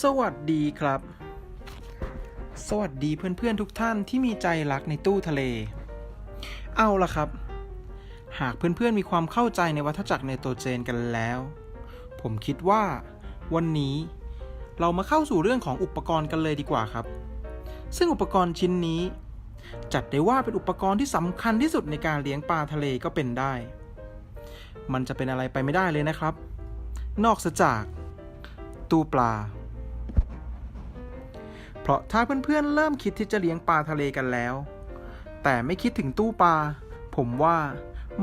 สวัสดีครับสวัสดีเพื่อนๆทุกท่านที่มีใจรักในตู้ทะเลเอาล่ะครับหากเพื่อนๆมีความเข้าใจในวัฏจักรไนโตรเจนกันแล้วผมคิดว่าวันนี้เรามาเข้าสู่เรื่องของอุปกรณ์กันเลยดีกว่าครับซึ่งอุปกรณ์ชิ้นนี้จัดได้ว่าเป็นอุปกรณ์ที่สำคัญที่สุดในการเลี้ยงปลาทะเลก็เป็นได้มันจะเป็นอะไรไปไม่ได้เลยนะครับนอกจากตู้ปลาเพราะถ้าเพื่อนๆเริ่มคิดที่จะเลี้ยงปลาทะเลกันแล้วแต่ไม่คิดถึงตู้ปลาผมว่า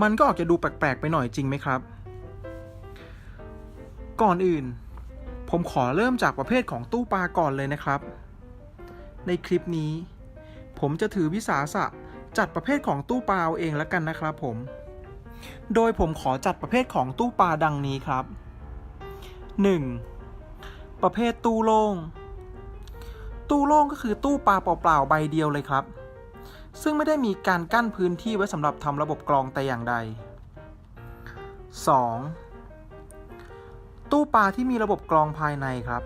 มันก็ออกจะดูแปลกๆไปหน่อยจริงไหมครับก่อนอื่นผมขอเริ่มจากประเภทของตู้ปลาก่อนเลยนะครับในคลิปนี้ผมจะถือวิสาสะจัดประเภทของตู้ปลาเอาเองแล้วกันนะครับโดยผมขอจัดประเภทของตู้ปลาดังนี้ครับ 1. ประเภทตู้โล่งก็คือตู้ปลาเปล่าๆใบเดียวเลยครับซึ่งไม่ได้มีการกั้นพื้นที่ไว้สำหรับทำระบบกรองแต่อย่างใด 2. ตู้ปลาที่มีระบบกรองภายในครับ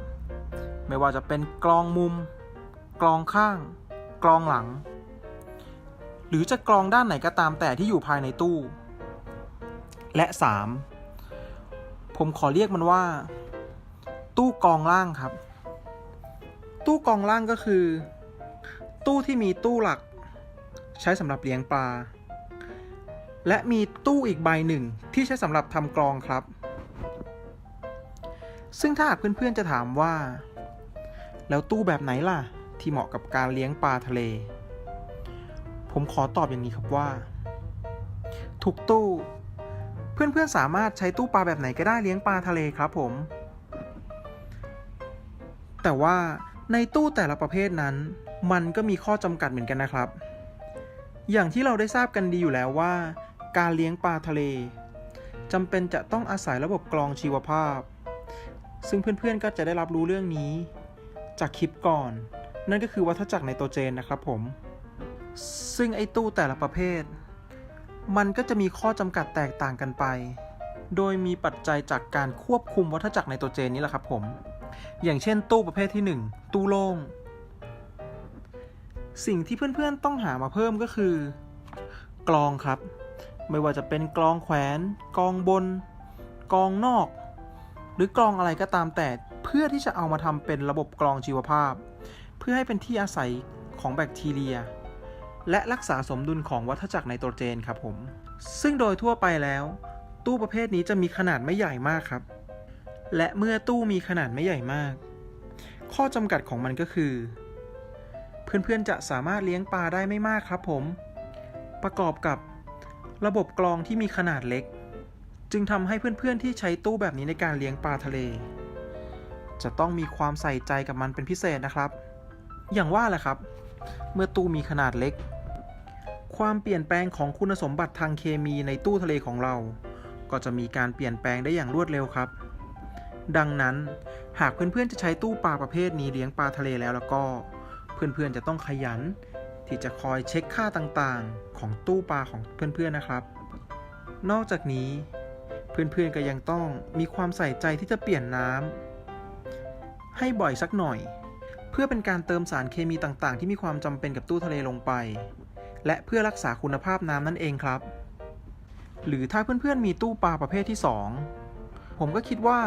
ไม่ว่าจะเป็นกรองมุมกรองข้างกรองหลังหรือจะกรองด้านไหนก็ตามแต่ที่อยู่ภายในตู้และ 3. ผมขอเรียกมันว่าตู้กรองล่างครับตู้กรองล่างก็คือตู้ที่มีตู้หลักใช้สำหรับเลี้ยงปลาและมีตู้อีกใบหนึ่งที่ใช้สำหรับทำกรองครับซึ่งถ้าหากเพื่อนๆจะถามว่าแล้วตู้แบบไหนล่ะที่เหมาะกับการเลี้ยงปลาทะเลผมขอตอบอย่างนี้ครับว่าทุกตู้เพื่อนๆสามารถใช้ตู้ปลาแบบไหนก็ได้เลี้ยงปลาทะเลครับผมแต่ว่าในตู้แต่ละประเภทนั้นมันก็มีข้อจำกัดเหมือนกันนะครับอย่างที่เราได้ทราบกันดีอยู่แล้วว่าการเลี้ยงปลาทะเลจำเป็นจะต้องอาศัยระบบกรองชีวภาพซึ่งเพื่อนๆก็จะได้รับรู้เรื่องนี้จากคลิปก่อนนั่นก็คือวัฏจักรไนโตรเจนนะครับผมซึ่งไอ้ตู้แต่ละประเภทมันก็จะมีข้อจำกัดแตกต่างกันไปโดยมีปัจจัยจากการควบคุมวัฏจักรไนโตรเจนนี่แหละครับผมอย่างเช่นตู้ประเภทที่ 1 ตู้โล่งสิ่งที่เพื่อนๆต้องหามาเพิ่มก็คือกรองครับไม่ว่าจะเป็นกรองแขวนกรองบนกรองนอกหรือกรองอะไรก็ตามแต่เพื่อที่จะเอามาทำเป็นระบบกรองชีวภาพเพื่อให้เป็นที่อาศัยของแบคทีเรียและรักษาสมดุลของวัฏจักรไนโตรเจนครับผมซึ่งโดยทั่วไปแล้วตู้ประเภทนี้จะมีขนาดไม่ใหญ่มากครับและเมื่อตู้มีขนาดไม่ใหญ่มากข้อจำกัดของมันก็คือเพื่อนๆจะสามารถเลี้ยงปลาได้ไม่มากครับผมประกอบกับระบบกรองที่มีขนาดเล็กจึงทำให้เพื่อนๆที่ใช้ตู้แบบนี้ในการเลี้ยงปลาทะเลจะต้องมีความใส่ใจกับมันเป็นพิเศษนะครับอย่างว่าแหละครับเมื่อตู้มีขนาดเล็กความเปลี่ยนแปลงของคุณสมบัติทางเคมีในตู้ทะเลของเราก็จะมีการเปลี่ยนแปลงได้อย่างรวดเร็วครับดังนั้นหากเพื่อนๆจะใช้ตู้ปลาประเภทนี้เลี้ยงปลาทะเลแล้วก็เพื่อนๆจะต้องขยันที่จะคอยเช็คค่าต่างๆของตู้ปลาของเพื่อนๆนะครับนอกจากนี้เพื่อนๆก็ยังต้องมีความใส่ใจที่จะเปลี่ยนน้ำให้บ่อยสักหน่อยเพื่อเป็นการเติมสารเคมีต่างๆที่มีความจำเป็นกับตู้ทะเลลงไปและเพื่อรักษาคุณภาพน้ำนั่นเองครับหรือถ้าเพื่อนๆมีตู้ปลาประเภทที่2ผมก็คิดว่า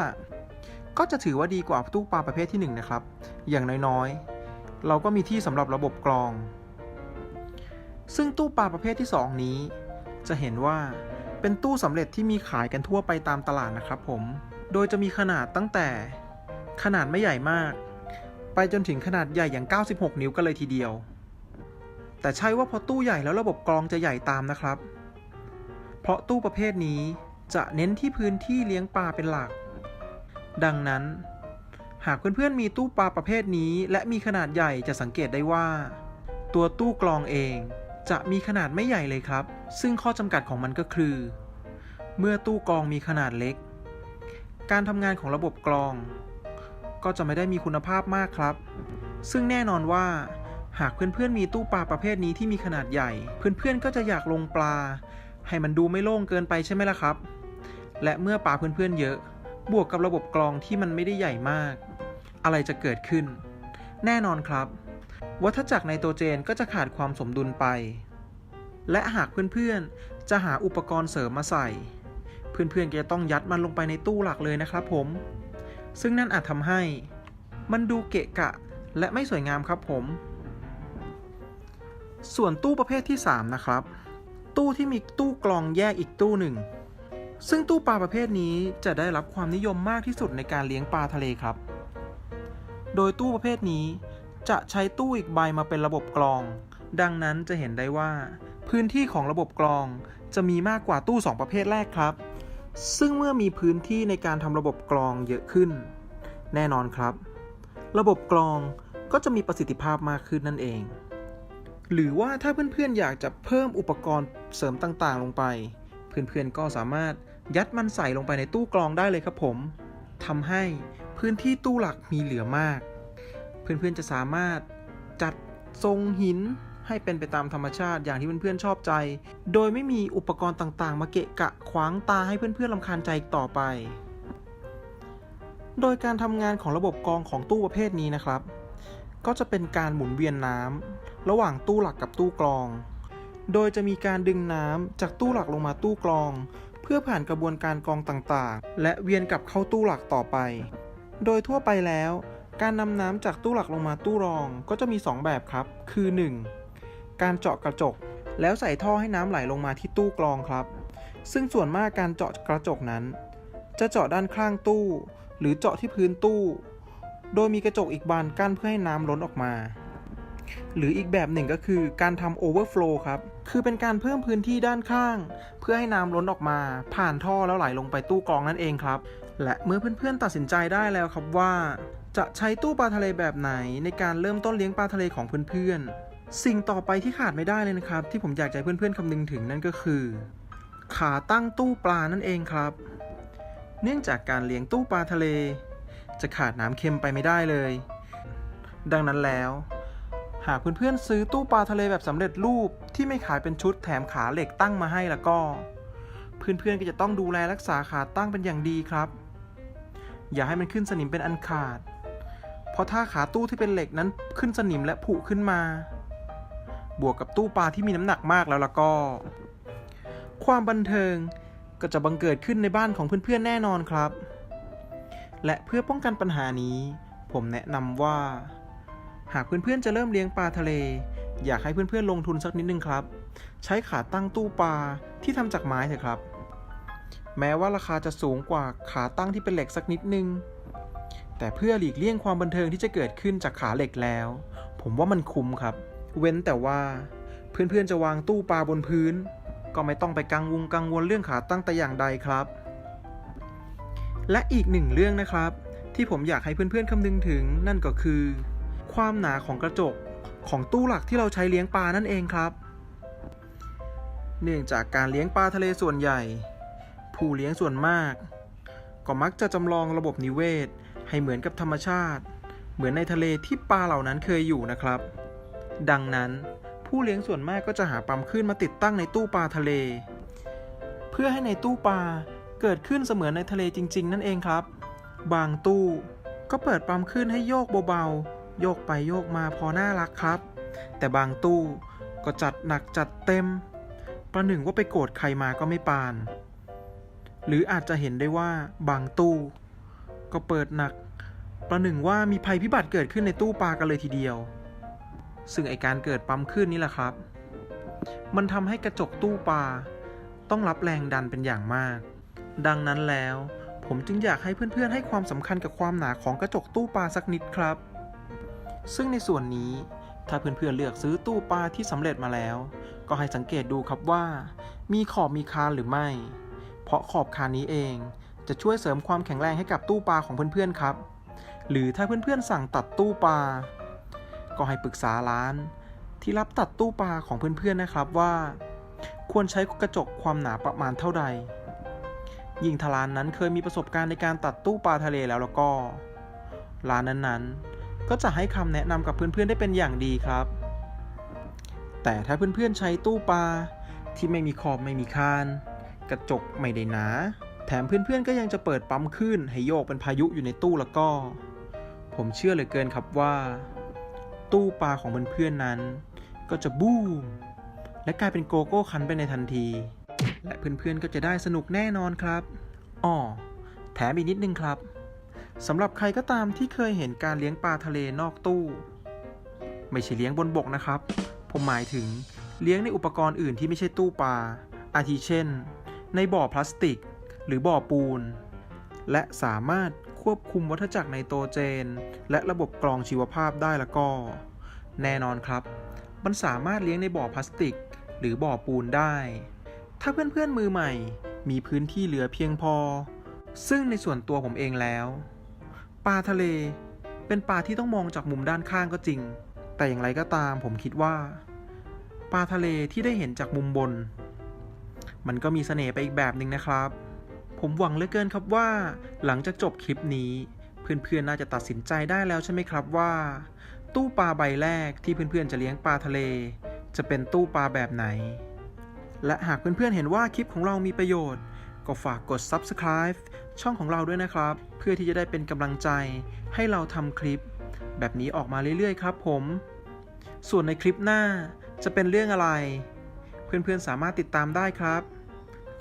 ก็จะถือว่าดีกว่าตู้ปลาประเภทที่1นะครับอย่างน้อยๆเราก็มีที่สำหรับระบบกรองซึ่งตู้ปลาประเภทที่2นี้จะเห็นว่าเป็นตู้สำเร็จที่มีขายกันทั่วไปตามตลาดนะครับผมโดยจะมีขนาดตั้งแต่ขนาดไม่ใหญ่มากไปจนถึงขนาดใหญ่อย่าง96 นิ้วกันเลยทีเดียวแต่ใช่ว่าพอตู้ใหญ่แล้วระบบกรองจะใหญ่ตามนะครับเพราะตู้ประเภทนี้จะเน้นที่พื้นที่เลี้ยงปลาเป็นหลักดังนั้นหากเพื่อนๆมีตู้ปลาประเภทนี้และมีขนาดใหญ่จะสังเกตได้ว่าตัวตู้กรองเองจะมีขนาดไม่ใหญ่เลยครับซึ่งข้อจำกัดของมันก็คือเมื่อตู้กรองมีขนาดเล็กการทำงานของระบบกรองก็จะไม่ได้มีคุณภาพมากครับซึ่งแน่นอนว่าหากเพื่อนๆมีตู้ปลาประเภทนี้ที่มีขนาดใหญ่เพื่อนๆก็จะอยากลงปลาให้มันดูไม่โล่งเกินไปใช่ไหมล่ะครับและเมื่อปลาเพื่อนๆเยอะบวกกับระบบกรองที่มันไม่ได้ใหญ่มาก อะไรจะเกิดขึ้นแน่นอนครับวัฏจักรไนโตรเจนก็จะขาดความสมดุลไปและหากเพื่อนๆจะหาอุปกรณ์เสริมมาใส่เพื่อนๆก็จะต้องยัดมันลงไปในตู้หลักเลยนะครับผมซึ่งนั่นอาจทำให้มันดูเกะกะและไม่สวยงามครับผมส่วนตู้ประเภทที่3นะครับตู้ที่มีตู้กรองแยกอีกตู้หนึ่งซึ่งตู้ปลาประเภทนี้จะได้รับความนิยมมากที่สุดในการเลี้ยงปลาทะเลครับโดยตู้ประเภทนี้จะใช้ตู้อีกใบมาเป็นระบบกรองดังนั้นจะเห็นได้ว่าพื้นที่ของระบบกรองจะมีมากกว่าตู้2ประเภทแรกครับซึ่งเมื่อมีพื้นที่ในการทำระบบกรองเยอะขึ้นแน่นอนครับระบบกรองก็จะมีประสิทธิภาพมากขึ้นนั่นเองหรือว่าถ้าเพื่อนๆอยากจะเพิ่มอุปกรณ์เสริมต่างๆลงไปเพื่อนๆก็สามารถยัดมันใส่ลงไปในตู้กรองได้เลยครับผมทำให้พื้นที่ตู้หลักมีเหลือมากเพื่อนๆจะสามารถจัดทรงหินให้เป็นไปตามธรรมชาติอย่างที่เพื่อนๆชอบใจโดยไม่มีอุปกรณ์ต่างๆมาเกะกะขวางตาให้เพื่อนๆรำคาญใจอีกต่อไปโดยการทำงานของระบบกรองของตู้ประเภทนี้นะครับก็จะเป็นการหมุนเวียนน้ำระหว่างตู้หลักกับตู้กรองโดยจะมีการดึงน้ำจากตู้หลักลงมาตู้กรองเพื่อผ่านกระบวนการกรองต่างๆและเวียนกลับเข้าตู้หลักต่อไปโดยทั่วไปแล้วการนำน้ำจากตู้หลักลงมาตู้รองก็จะมี2แบบครับคือ 1. การเจาะกระจกแล้วใส่ท่อให้น้ำไหลลงมาที่ตู้กรองครับซึ่งส่วนมากการเจาะกระจกนั้นจะเจาะด้านข้างตู้หรือเจาะที่พื้นตู้โดยมีกระจกอีกบานกั้นเพื่อให้น้ำล้นออกมาหรืออีกแบบหนึ่งก็คือการทำ overflow ครับคือเป็นการเพิ่มพื้นที่ด้านข้างเพื่อให้น้ำล้นออกมาผ่านท่อแล้วไหลลงไปตู้กรองนั่นเองครับและเมื่อเพื่อนๆตัดสินใจได้แล้วครับว่าจะใช้ตู้ปลาทะเลแบบไหนในการเริ่มต้นเลี้ยงปลาทะเลของเพื่อนๆสิ่งต่อไปที่ขาดไม่ได้เลยนะครับที่ผมอยากให้เพื่อนๆคำนึงถึงนั่นก็คือขาตั้งตู้ปลานั่นเองครับเนื่องจากการเลี้ยงตู้ปลาทะเลจะขาดน้ำเค็มไปไม่ได้เลยดังนั้นแล้วหากเพื่อนๆซื้อตู้ปลาทะเลแบบสำเร็จรูปที่ไม่ขายเป็นชุดแถมขาเหล็กตั้งมาให้แล้วก็เพื่อนๆก็จะต้องดูแลรักษาขาตั้งเป็นอย่างดีครับอย่าให้มันขึ้นสนิมเป็นอันขาดเพราะถ้าขาตู้ที่เป็นเหล็กนั้นขึ้นสนิมและผุขึ้นมาบวกกับตู้ปลาที่มีน้ำหนักมากแล้วก็ความบันเทิงก็จะบังเกิดขึ้นในบ้านของเพื่อนๆแน่นอนครับและเพื่อป้องกันปัญหานี้ผมแนะนำว่าหากเพื่อนๆจะเริ่มเลี้ยงปลาทะเลอยากให้เพื่อนๆลงทุนสักนิดนึงครับใช้ขาตั้งตู้ปลาที่ทำจากไม้เถอะครับแม้ว่าราคาจะสูงกว่าขาตั้งที่เป็นเหล็กสักนิดนึงแต่เพื่อหลีกเลี่ยงความบันเทิงที่จะเกิดขึ้นจากขาเหล็กแล้วผมว่ามันคุ้มครับเว้นแต่ว่าเพื่อนๆจะวางตู้ปลาบนพื้นก็ไม่ต้องไปกังวลเรื่องขาตั้งแต่อย่างใดครับและอีกหนึ่งเรื่องนะครับที่ผมอยากให้เพื่อนๆคำนึงถึงนั่นก็คือความหนาของกระจกของตู้หลักที่เราใช้เลี้ยงปลานั่นเองครับเนื่องจากการเลี้ยงปลาทะเลส่วนใหญ่ผู้เลี้ยงส่วนมากก็มักจะจำลองระบบนิเวศให้เหมือนกับธรรมชาติเหมือนในทะเลที่ปลาเหล่านั้นเคยอยู่นะครับดังนั้นผู้เลี้ยงส่วนมากก็จะหาปั๊มคลื่นมาติดตั้งในตู้ปลาทะเลเพื่อให้ในตู้ปลาเกิดขึ้นเสมือนในทะเลจริงๆนั่นเองครับบางตู้ก็เปิดปั๊มคลื่นให้โยกเบาๆโยกไปโยกมาพอน่ารักครับแต่บางตู้ก็จัดหนักจัดเต็มประหนึ่งว่าไปโกรธใครมาก็ไม่ปานหรืออาจจะเห็นได้ว่าบางตู้ก็เปิดหนักประหนึ่งว่ามีภัยพิบัติเกิดขึ้นในตู้ปลากันเลยทีเดียวซึ่งไอการเกิดปั๊มคลื่นนี่แหละครับมันทำให้กระจกตู้ปลาต้องรับแรงดันเป็นอย่างมากดังนั้นแล้วผมจึงอยากให้เพื่อนๆให้ความสำคัญกับความหนาของกระจกตู้ปลาสักนิดครับซึ่งในส่วนนี้ถ้าเพื่อนๆเลือกซื้อตู้ปลาที่สำเร็จมาแล้วก็ให้สังเกตดูครับว่ามีขอบมีคานหรือไม่เพราะขอบคานนี้เองจะช่วยเสริมความแข็งแรงให้กับตู้ปลาของเพื่อนๆครับหรือถ้าเพื่อนๆสั่งตัดตู้ปลาก็ให้ปรึกษาร้านที่รับตัดตู้ปลาของเพื่อนๆนะครับว่าควรใช้กระจกความหนาประมาณเท่าใดยิ่งถ้าร้านนั้นเคยมีประสบการณ์ในการตัดตู้ปลาทะเลแล้วก็ร้านนั้นๆก็จะให้คำแนะนำกับเพื่อนๆได้เป็นอย่างดีครับแต่ถ้าเพื่อนๆใช้ตู้ปลาที่ไม่มีขอบไม่มีคานกระจกไม่ได้หนาแถมเพื่อนๆก็ยังจะเปิดปั๊มคลื่นให้โยกเป็นพายุอยู่ในตู้แล้วก็ผ ผมเชื่อเหลือเกินครับว่าตู้ปลาของเพื่อนๆนั้นก็จะบูมและกลายเป็นโกโก้คันไปในทันทีและเพื่อนๆก็จะได้สนุกแน่นอนครับอ้อแถมอีกนิดนึงครับสำหรับใครก็ตามที่เคยเห็นการเลี้ยงปลาทะเลนอกตู้ไม่ใช่เลี้ยงบนบกนะครับผมหมายถึงเลี้ยงในอุปกรณ์อื่นที่ไม่ใช่ตู้ปลาอาทิเช่นในบ่อพลาสติกหรือบ่อปูนและสามารถควบคุมวัฏจักรไนโตรเจนและระบบกรองชีวภาพได้แล้วก็แน่นอนครับมันสามารถเลี้ยงในบ่อพลาสติกหรือบ่อปูนได้ถ้าเพื่อนๆมือใหม่มีพื้นที่เหลือเพียงพอซึ่งในส่วนตัวผมเองแล้วปลาทะเลเป็นปลาที่ต้องมองจากมุมด้านข้างก็จริงแต่อย่างไรก็ตามผมคิดว่าปลาทะเลที่ได้เห็นจากมุมบนมันก็มีเสน่ห์ไปอีกแบบหนึ่งนะครับผมหวังเหลือเกินครับว่าหลังจากจบคลิปนี้เพื่อนๆน่าจะตัดสินใจได้แล้วใช่ไหมครับว่าตู้ปลาใบแรกที่เพื่อนๆจะเลี้ยงปลาทะเลจะเป็นตู้ปลาแบบไหนและหากเพื่อนๆเห็นว่าคลิปของเรามีประโยชน์ก็ฝากกด Subscribe ช่องของเราด้วยนะครับเพื่อที่จะได้เป็นกำลังใจให้เราทำคลิปแบบนี้ออกมาเรื่อยๆครับผมส่วนในคลิปหน้าจะเป็นเรื่องอะไรเพื่อนๆสามารถติดตามได้ครับ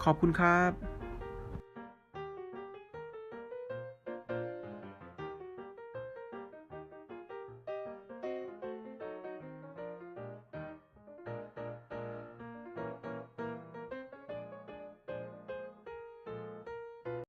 ขอบคุณครับ